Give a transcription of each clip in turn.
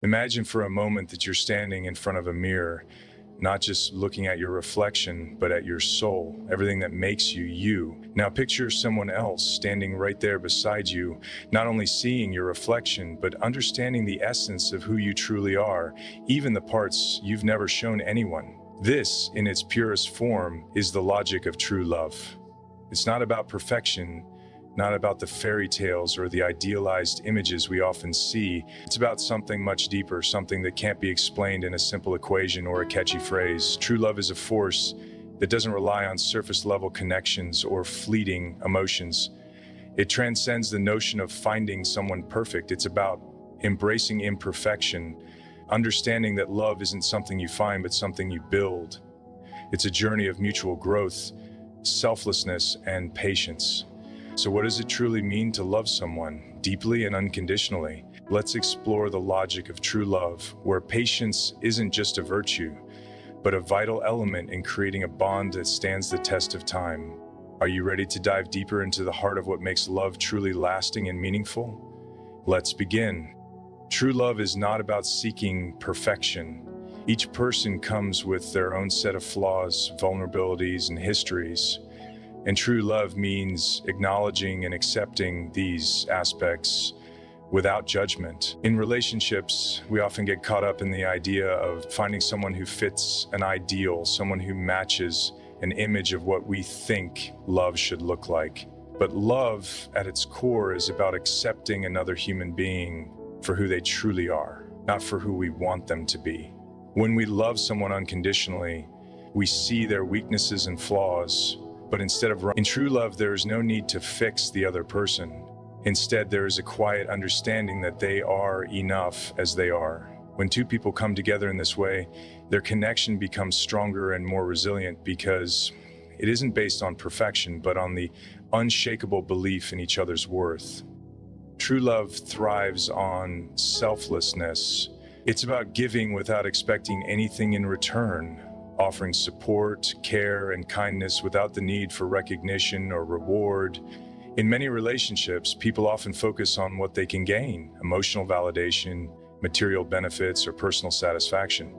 Imagine for a moment that you're standing in front of a mirror, not just looking at your reflection, but at your soul, everything that makes you you. Now picture someone else standing right there beside you, not only seeing your reflection, but understanding the essence of who you truly are, even the parts you've never shown anyone. This, in its purest form, is the logic of true love. It's not about perfection, not about the fairy tales or the idealized images we often see. It's about something much deeper, something that can't be explained in a simple equation or a catchy phrase. True love is a force that doesn't rely on surface level connections or fleeting emotions. It transcends the notion of finding someone perfect. It's about embracing imperfection, understanding that love isn't something you find, but something you build. It's a journey of mutual growth, selflessness, and patience. So what does it truly mean to love someone deeply and unconditionally? Let's explore the logic of true love, where patience isn't just a virtue, but a vital element in creating a bond that stands the test of time. Are you ready to dive deeper into the heart of what makes love truly lasting and meaningful? Let's begin. True love is not about seeking perfection. Each person comes with their own set of flaws, vulnerabilities, and histories. And true love means acknowledging and accepting these aspects without judgment. In relationships, we often get caught up in the idea of finding someone who fits an ideal, someone who matches an image of what we think love should look like. But love, at its core, is about accepting another human being for who they truly are, not for who we want them to be. When we love someone unconditionally, we see their weaknesses and flaws. But in true love, there is no need to fix the other person. Instead, there is a quiet understanding that they are enough as they are. When two people come together in this way, their connection becomes stronger and more resilient because it isn't based on perfection, but on the unshakable belief in each other's worth. True love thrives on selflessness. It's about giving without expecting anything in return, offering support, care, and kindness without the need for recognition or reward. In many relationships, people often focus on what they can gain: emotional validation, material benefits, or personal satisfaction.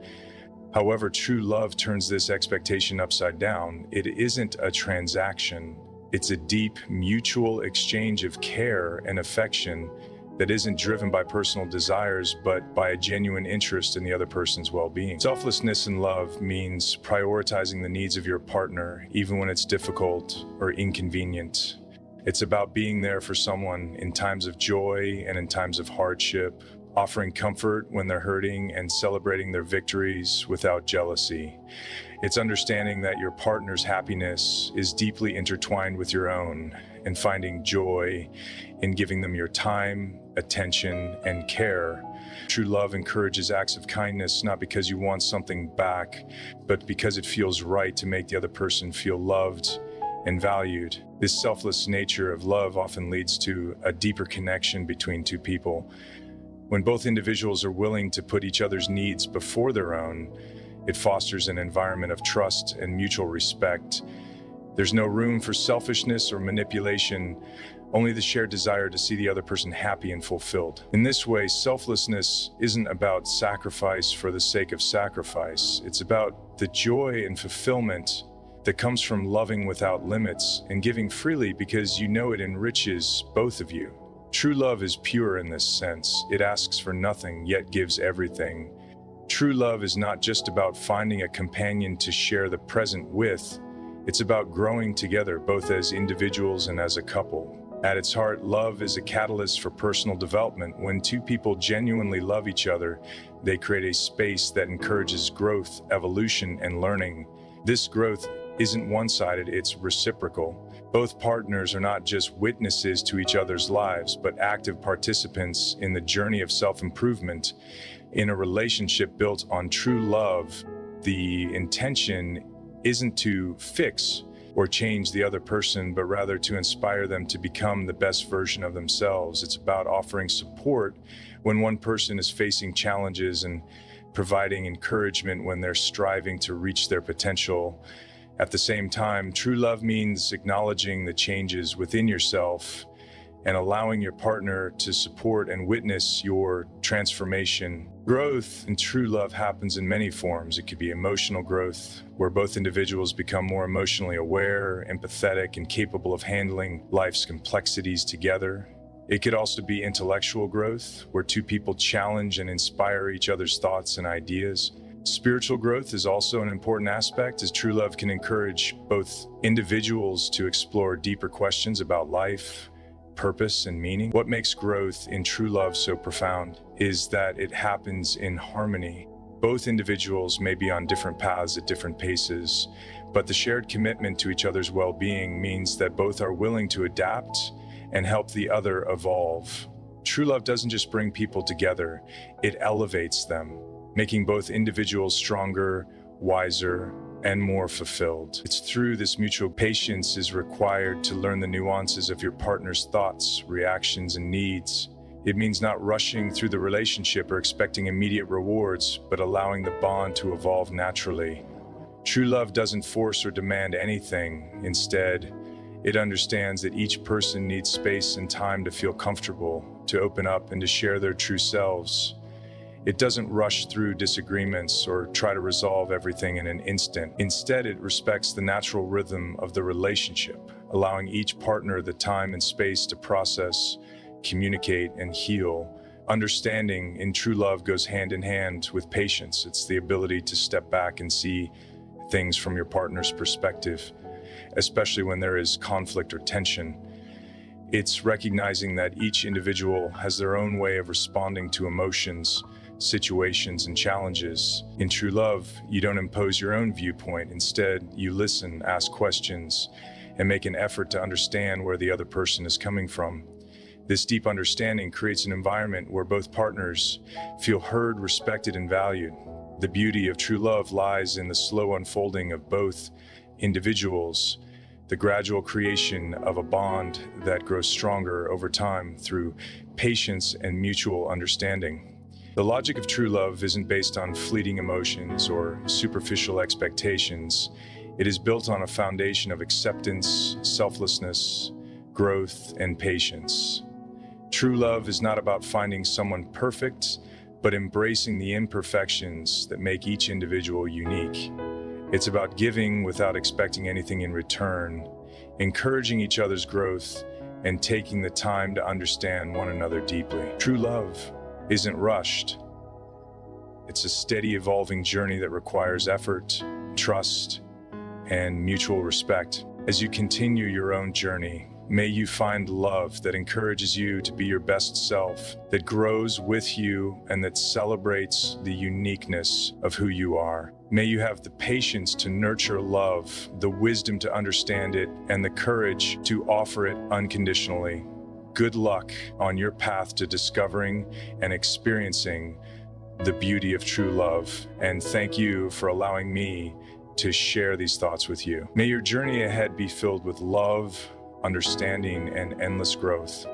However, true love turns this expectation upside down. It isn't a transaction. It's a deep, mutual exchange of care and affection that isn't driven by personal desires, but by a genuine interest in the other person's well-being. Selflessness in love means prioritizing the needs of your partner, even when it's difficult or inconvenient. It's about being there for someone in times of joy and in times of hardship, offering comfort when they're hurting and celebrating their victories without jealousy. It's understanding that your partner's happiness is deeply intertwined with your own, and finding joy in giving them your time, attention, and care. True love encourages acts of kindness, not because you want something back, but because it feels right to make the other person feel loved and valued. This selfless nature of love often leads to a deeper connection between two people. When both individuals are willing to put each other's needs before their own, it fosters an environment of trust and mutual respect. There's no room for selfishness or manipulation, only the shared desire to see the other person happy and fulfilled. In this way, selflessness isn't about sacrifice for the sake of sacrifice. It's about the joy and fulfillment that comes from loving without limits and giving freely because you know it enriches both of you. True love is pure in this sense. It asks for nothing, yet gives everything. True love is not just about finding a companion to share the present with. It's about growing together, both as individuals and as a couple. At its heart, love is a catalyst for personal development. When two people genuinely love each other, they create a space that encourages growth, evolution, and learning. This growth isn't one-sided, it's reciprocal. Both partners are not just witnesses to each other's lives, but active participants in the journey of self-improvement. In a relationship built on true love, the intention isn't to fix or change the other person, but rather to inspire them to become the best version of themselves. It's about offering support when one person is facing challenges and providing encouragement when they're striving to reach their potential. At the same time, true love means acknowledging the changes within yourself and allowing your partner to support and witness your transformation. Growth in true love happens in many forms. It could be emotional growth, where both individuals become more emotionally aware, empathetic, and capable of handling life's complexities together. It could also be intellectual growth, where two people challenge and inspire each other's thoughts and ideas. Spiritual growth is also an important aspect, as true love can encourage both individuals to explore deeper questions about life, purpose, and meaning. What makes growth in true love so profound is that it happens in harmony. Both individuals may be on different paths at different paces, but the shared commitment to each other's well-being means that both are willing to adapt and help the other evolve. True love doesn't just bring people together, it elevates them, making both individuals stronger, wiser, and more fulfilled. It's through this mutual patience is required to learn the nuances of your partner's thoughts, reactions, and needs. It means not rushing through the relationship or expecting immediate rewards, but allowing the bond to evolve naturally. True love doesn't force or demand anything. Instead, it understands that each person needs space and time to feel comfortable, to open up, and to share their true selves. It doesn't rush through disagreements or try to resolve everything in an instant. Instead, it respects the natural rhythm of the relationship, allowing each partner the time and space to process, communicate, and heal. Understanding in true love goes hand in hand with patience. It's the ability to step back and see things from your partner's perspective, especially when there is conflict or tension. It's recognizing that each individual has their own way of responding to emotions, situations, and challenges. In true love, you don't impose your own viewpoint. Instead, you listen, ask questions, and make an effort to understand where the other person is coming from. This deep understanding creates an environment where both partners feel heard, respected, and valued. The beauty of true love lies in the slow unfolding of both individuals, the gradual creation of a bond that grows stronger over time through patience and mutual understanding. The logic of true love isn't based on fleeting emotions or superficial expectations. It is built on a foundation of acceptance, selflessness, growth, and patience. True love is not about finding someone perfect, but embracing the imperfections that make each individual unique. It's about giving without expecting anything in return, encouraging each other's growth, and taking the time to understand one another deeply. True love isn't rushed. It's a steady, evolving journey that requires effort, trust, and mutual respect. As you continue your own journey, may you find love that encourages you to be your best self, that grows with you, and that celebrates the uniqueness of who you are. May you have the patience to nurture love, the wisdom to understand it, and the courage to offer it unconditionally. Good luck on your path to discovering and experiencing the beauty of true love, and thank you for allowing me to share these thoughts with you. May your journey ahead be filled with love, understanding, and endless growth.